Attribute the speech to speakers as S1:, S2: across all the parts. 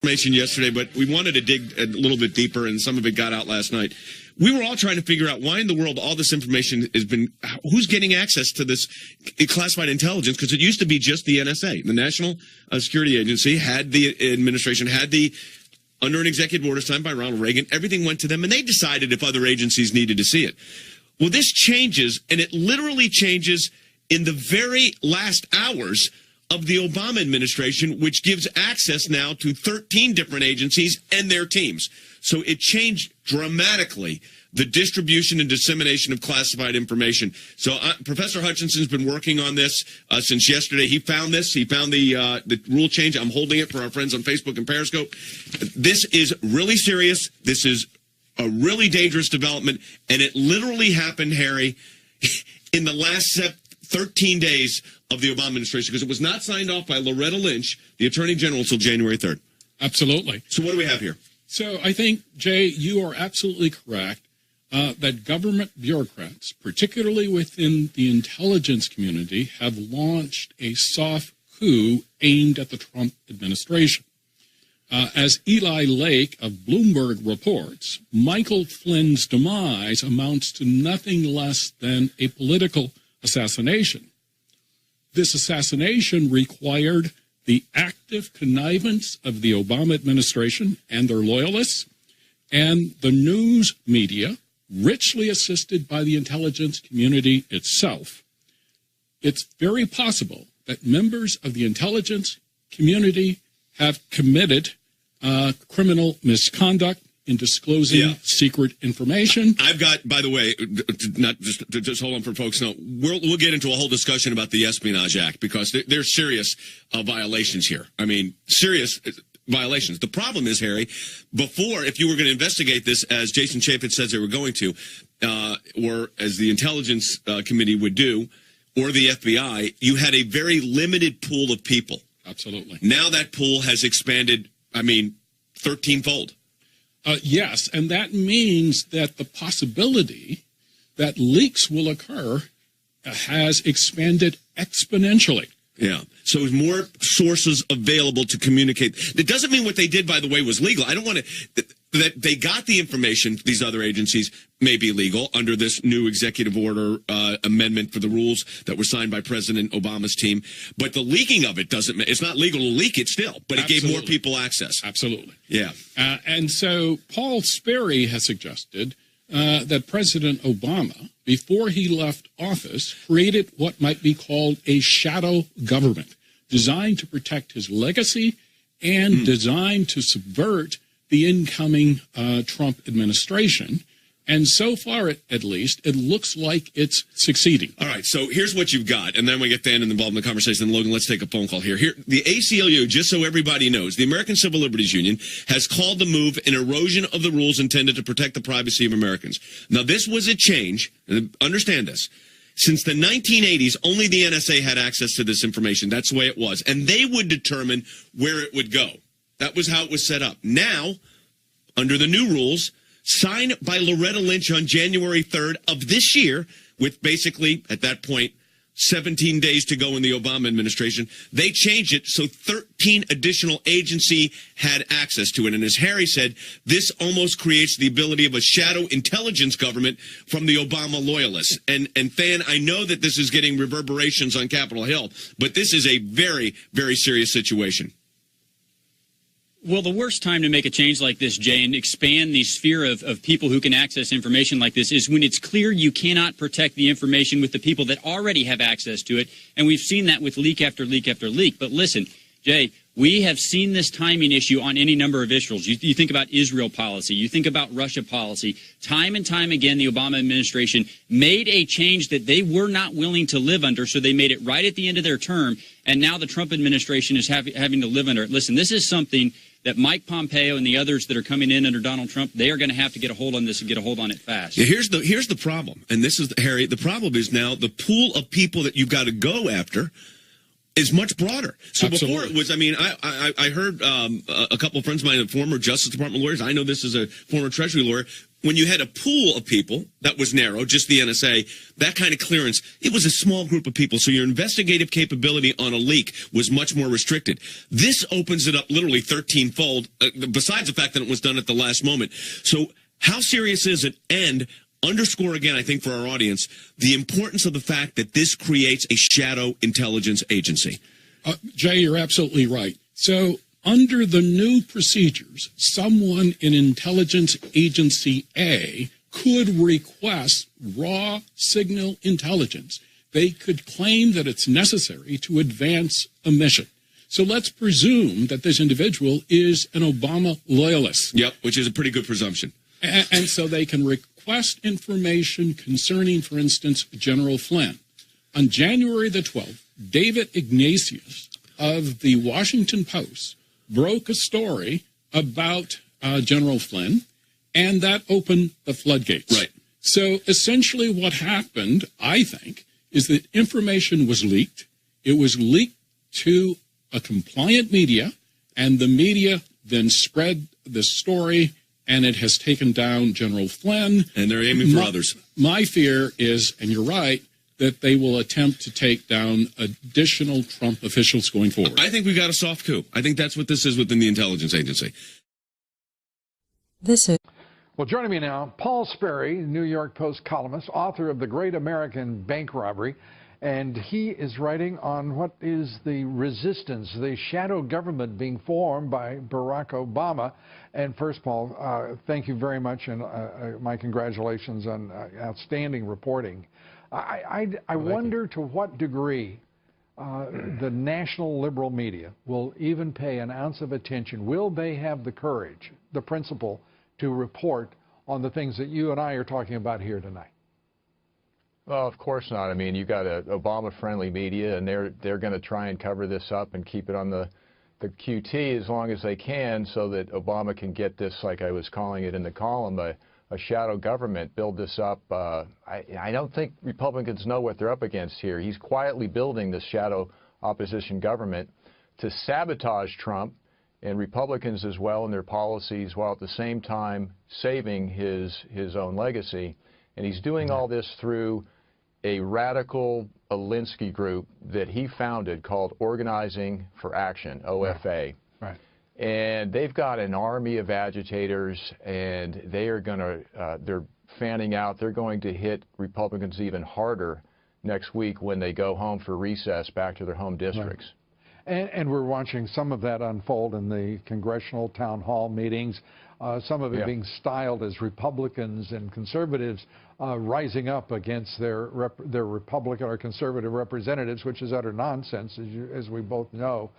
S1: information yesterday, but we wanted to dig a little bit deeper, and some of it got out last night. We were all trying to figure out why in the world all this information has been, who's getting access to this classified intelligence, because it used to be just the NSA. The National Security Agency had the administration, under an executive order signed by Ronald Reagan, everything went to them, and they decided if other agencies needed to see it. Well, this changes, and it literally changes in the very last hours of the Obama administration, which gives access now to 13 different agencies and their teams. So it changed dramatically the distribution and dissemination of classified information. So Professor Hutchinson's been working on this since yesterday. He found this. He found the rule change. I'm holding it for our friends on Facebook and Periscope. This is really serious. This is a really dangerous development, and it literally happened, Harry, in the last 13 days of the Obama administration, because it was not signed off by Loretta Lynch, the Attorney General, until January 3rd.
S2: Absolutely.
S1: So what do we have here?
S2: So I think, Jay, you are absolutely correct that government bureaucrats, particularly within the intelligence community, have launched a soft coup aimed at the Trump administration. As Eli Lake of Bloomberg reports, Michael Flynn's demise amounts to nothing less than a political assassination. This assassination required the active connivance of the Obama administration and their loyalists, and the news media, richly assisted by the intelligence community itself. It's very possible that members of the intelligence community have committed criminal misconduct in disclosing secret information.
S1: I've got, by the way, just hold on for folks. No, we'll get into a whole discussion about the Espionage Act, because there's serious violations here. I mean, serious violations. The problem is, Harry, before, if you were going to investigate this, as Jason Chapin says they were going to, or as the Intelligence Committee would do, or the FBI, you had a very limited pool of people.
S2: Absolutely.
S1: Now that pool has expanded, 13-fold.
S2: Yes, and that means that the possibility that leaks will occur has expanded exponentially.
S1: Yeah. So there's more sources available to communicate. It doesn't mean what they did, by the way, was legal. I don't want to... That they got the information, these other agencies, may be legal under this new executive order amendment for the rules that were signed by President Obama's team. But the leaking of it doesn't... It's not legal to leak it still, but it gave more people access.
S2: Absolutely.
S1: Yeah.
S2: And so Paul Sperry has suggested that President Obama, before he left office, created what might be called a shadow government, designed to protect his legacy and designed to subvert the incoming Trump administration. And so far, at least, it looks like it's succeeding.
S1: All right, so here's what you've got, and then we get Dan involved in the conversation. Logan, let's take a phone call here. The ACLU, just so everybody knows, the American Civil Liberties Union, has called the move an erosion of the rules intended to protect the privacy of Americans. Now, this was a change, and understand this. Since the 1980s, only the NSA had access to this information. That's the way it was. And they would determine where it would go. That was how it was set up. Now, under the new rules, signed by Loretta Lynch on January 3rd of this year, with basically, at that point, 17 days to go in the Obama administration, they changed it so 13 additional agencies had access to it. And as Harry said, this almost creates the ability of a shadow intelligence government from the Obama loyalists. And Fan, I know that this is getting reverberations on Capitol Hill, but this is a very, very serious situation.
S3: Well, the worst time to make a change like this, Jay, and expand the sphere of people who can access information like this is when it's clear you cannot protect the information with the people that already have access to it. And we've seen that with leak after leak after leak. But listen, Jay, we have seen this timing issue on any number of issues. You think about Israel policy. You think about Russia policy. Time and time again, the Obama administration made a change that they were not willing to live under, so they made it right at the end of their term. And now the Trump administration is having to live under it. Listen, this is something that Mike Pompeo and the others that are coming in under Donald Trump, they are going to have to get a hold on this and get a hold on it fast.
S1: Yeah, here's the problem, and this is, Harry, the problem is now the pool of people that you've got to go after is much broader. So
S2: Absolutely.
S1: before it was, I mean, I heard a couple of friends of mine, former Justice Department lawyers. I know this as a former Treasury lawyer. When you had a pool of people that was narrow, just the NSA, that kind of clearance, it was a small group of people. So your investigative capability on a leak was much more restricted. This opens it up literally 13-fold, besides the fact that it was done at the last moment. So how serious is it? And underscore again, I think, for our audience, the importance of the fact that this creates a shadow intelligence agency.
S2: Jay, you're absolutely right. So under the new procedures, someone in Intelligence Agency A could request raw signal intelligence. They could claim that it's necessary to advance a mission. So let's presume that this individual is an Obama loyalist.
S1: Yep, which is a pretty good presumption.
S2: And so they can request information concerning, for instance, General Flynn. On January the 12th, David Ignatius of the Washington Post broke a story about General Flynn, and that opened the floodgates.
S1: Right.
S2: So essentially what happened, I think, is that information was leaked. It was leaked to a compliant media, and the media then spread the story, and it has taken down General Flynn.
S1: And they're aiming for others.
S2: My fear is, and you're right, that they will attempt to take down additional Trump officials going forward.
S1: I think we got a soft coup. I think that's what this is within the intelligence agency.
S4: Well, joining me now, Paul Sperry, New York Post columnist, author of The Great American Bank Robbery, and he is writing on what is the resistance, the shadow government being formed by Barack Obama. And first, Paul, thank you very much, and my congratulations on outstanding reporting. I wonder to what degree the national liberal media will even pay an ounce of attention. Will they have the courage, the principle, to report on the things that you and I are talking about here tonight?
S5: Well, of course not. I mean, you've got Obama-friendly media, and they're going to try and cover this up and keep it on the QT as long as they can, so that Obama can get this, like I was calling it in the column, a shadow government, build this up. I don't think Republicans know what they're up against here. He's quietly building this shadow opposition government to sabotage Trump and Republicans as well in their policies, while at the same time saving his own legacy. And he's doing all this through a radical Alinsky group that he founded called Organizing for Action, OFA.
S4: Right.
S5: And they've got an army of agitators, and they are going to, they're fanning out. They're going to hit Republicans even harder next week when they go home for recess back to their home districts.
S4: Right. And we're watching some of that unfold in the congressional town hall meetings, some of it being styled as Republicans and conservatives rising up against their Republican or conservative representatives, which is utter nonsense, as we both know.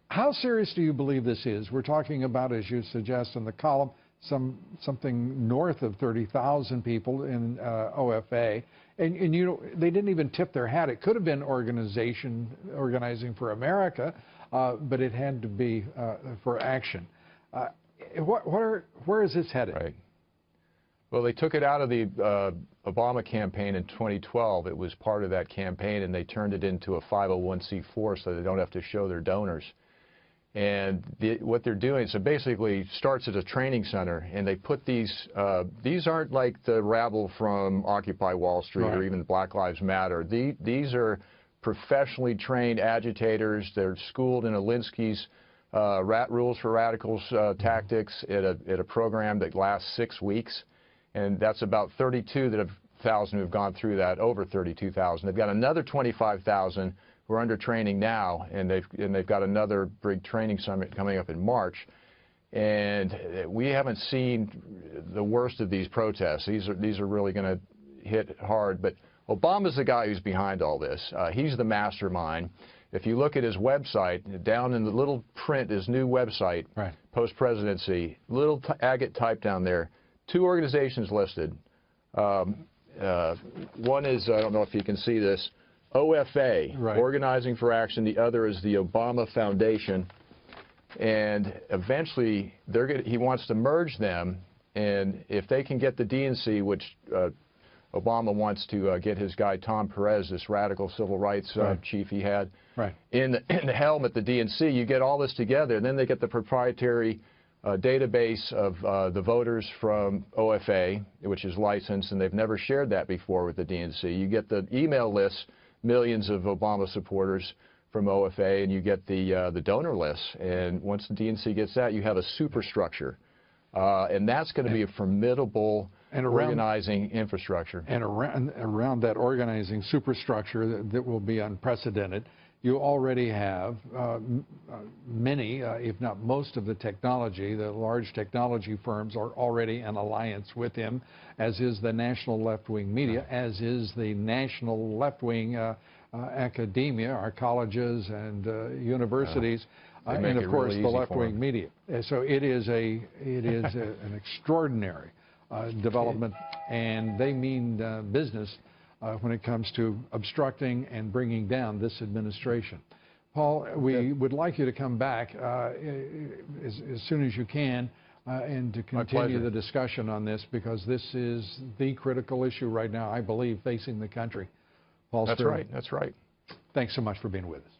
S4: How serious do you believe this is? We're talking about, as you suggest in the column, something north of 30,000 people in OFA. And you know, they didn't even tip their hat. It could have been Organizing for America, but it had to be for action. Where is this headed?
S5: Right. Well, they took it out of the Obama campaign in 2012. It was part of that campaign, and they turned it into a 501c4 so they don't have to show their donors. And what they're doing, so basically starts at a training center, and they put these aren't like the rabble from Occupy Wall Street or even Black Lives Matter. These are professionally trained agitators. They're schooled in Alinsky's rules for radicals tactics at a program that lasts 6 weeks. And that's about 32,000 who've gone through that, over 32,000. They've got another 25,000 who are under training now, and they've got another big training summit coming up in March. And we haven't seen the worst of these protests. These are really going to hit hard. But Obama's the guy who's behind all this. He's the mastermind. If you look at his website, down in the little print, his new website, post-presidency, little agate type down there, 2 organizations listed. One is, I don't know if you can see this, OFA, Organizing for Action. The other is the Obama Foundation. And eventually, he wants to merge them. And if they can get the DNC, which Obama wants to get his guy Tom Perez, this radical civil rights chief he had, in the helm at the DNC. You get all this together, and then they get the proprietary database of the voters from OFA, which is licensed, and they've never shared that before with the DNC. You get the email lists, millions of Obama supporters from OFA, and you get the donor lists. And once the DNC gets that, you have a superstructure. And that's going to be a formidable organizing infrastructure.
S4: And around that organizing superstructure that will be unprecedented, you already have many, if not most of the technology, the large technology firms are already in alliance with him, as is the national left-wing media, as is the national left-wing academia, our colleges and universities. And of course the left-wing media. So it is an extraordinary development, and they mean business when it comes to obstructing and bringing down this administration. Paul, we would like you to come back as soon as you can and to continue the discussion on this, because this is the critical issue right now, I believe, facing the country. Paul Sterling.
S5: That's right.
S4: Thanks so much for being with us.